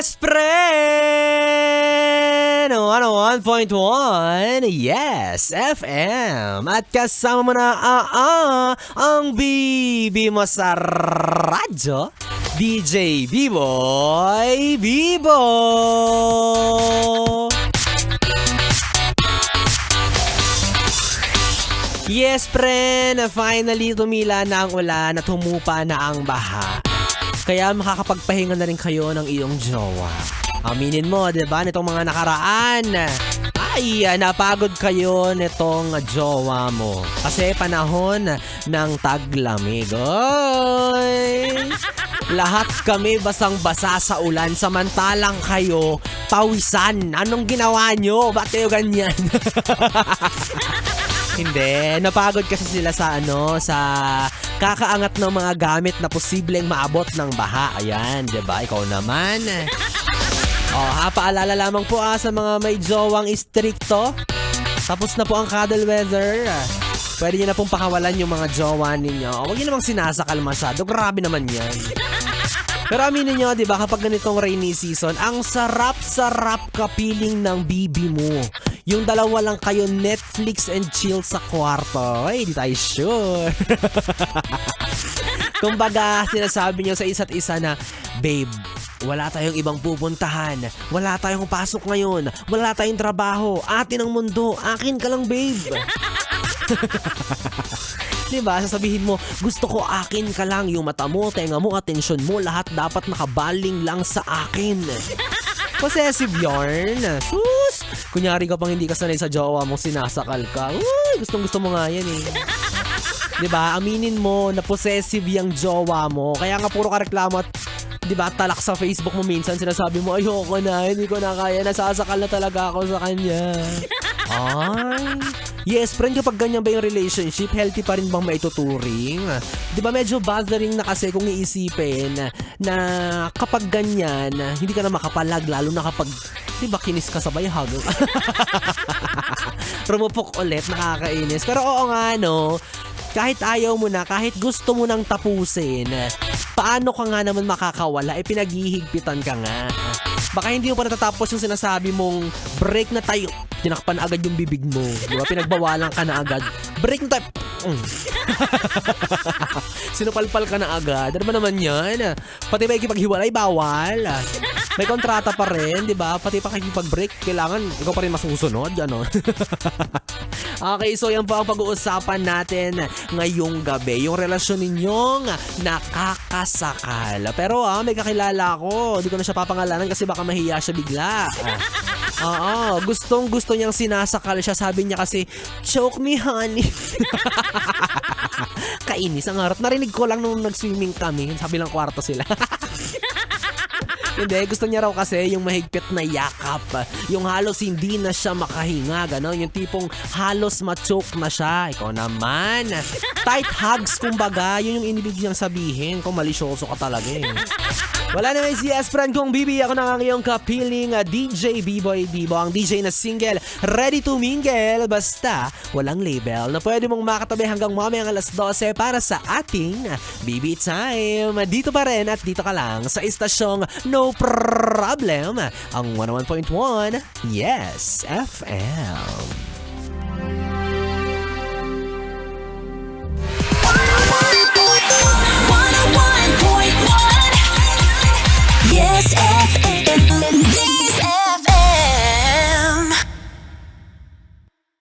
Yes, friend! 101.1 Yes, FM. At kasama mo na ang bibi mo sa radyo, DJ B-Boy Bibo. Yes, friend! Finally, tumila na ang ulan at humupa na ang baha. Kaya makakapagpahinga na rin kayo ng iyong jowa. Aminin mo, diba, nitong mga nakaraan, ay, napagod kayo nitong jowa mo. Kasi panahon ng taglamig. Oy! Lahat kami basang-basa sa ulan, samantalang kayo pawisan. Anong ginawa nyo? Ba't kayo ganyan? Hindi, napagod kasi sila sa kakaangat ng mga gamit na posibleng maabot ng baha. Ayan, 'di ba? Ikaw naman. Paalala lamang po sa mga may jowang istrikto. Tapos na po ang cuddle weather. Pwede niyo na pong pakawalan yung mga jowa ninyo. Huwag niyo namang sinasakal masyado. Grabe naman 'yan. Pero aminin nyo, di ba, kapag ganitong rainy season, ang sarap-sarap kapiling ng bibi mo. Yung dalawa lang kayo Netflix and chill sa kwarto. Ay, di tayo sure. Kumbaga, sinasabi nyo sa isa't isa na, babe, wala tayong ibang pupuntahan. Wala tayong pasok ngayon. Wala tayong trabaho. Atin ang mundo. Akin ka lang, babe. Diba? Sasabihin mo, gusto ko akin ka lang. Yung mata mo, tenga mo, atensyon mo, lahat dapat nakabaling lang sa akin. Possessive yarn. Sus! Kunyari ka pang hindi ka sanay sa jowa mo, sinasakal ka. Uy, gustong-gusto mo nga yan eh. Diba? Aminin mo na possessive yung jowa mo. Kaya nga puro ka reklamo at diba, talak sa Facebook mo minsan, sinasabi mo, ayoko na, hindi ko na kaya, nasasakal na talaga ako sa kanya. Ay, yes, friend, kapag ganyan ba yung relationship, healthy pa rin bang maituturing? Diba, medyo bothering na kasi kung iisipin na kapag ganyan, hindi ka na makapalag, lalo na kapag, diba, kinis ka sabay hug. Rumupok ulit, nakakainis. Pero oo nga, no, kahit ayaw mo na, kahit gusto mo nang tapusin, paano ka nga naman makakawala? Pinaghihigpitan ka nga. Baka hindi mo pa natatapos yung sinasabi mong break na tayo. Tinakpan agad yung bibig mo. Diba? Pinagbawalan ka na agad. Break na tayo. Sinupalpal ka na agad. Ano ba naman yan? Pati ba ikipaghiwalay, bawal. May kontrata pa rin, di ba? Pati pa kakipag-break, kailangan ikaw pa rin masusunod. Ano? Okay, so yan po ang pag-uusapan natin ngayong gabi. Yung relasyon ninyong nakakasakal. Pero may kakilala ako. Hindi ko na siya papangalanan kasi baka mahiya siya bigla. Gustong-gusto niyang sinasakal siya. Sabi niya kasi, choke me honey. Kainis ang harap. Narinig ko lang nung nag-swimming kami. Sabi lang kwarto sila. Hindi, gusto niya raw kasi yung mahigpit na yakap. Yung halos hindi na siya makahinga, gano'n. Yung tipong halos ma-choke na siya. Ikaw naman. Tight hugs, kumbaga. Yun yung inibig niyang sabihin. Kung malisyoso ka talaga eh. Wala naman si friend kong Bibi. Ako na ang iyong kapiling DJ B-Boy Bibo. Ang DJ na single, ready to mingle. Basta, walang label na pwede mong makatabi hanggang mamayang alas 12 para sa ating BB Time. Dito pa rin at dito ka lang sa istasyong No Problem, ang 101.1 Yes FM.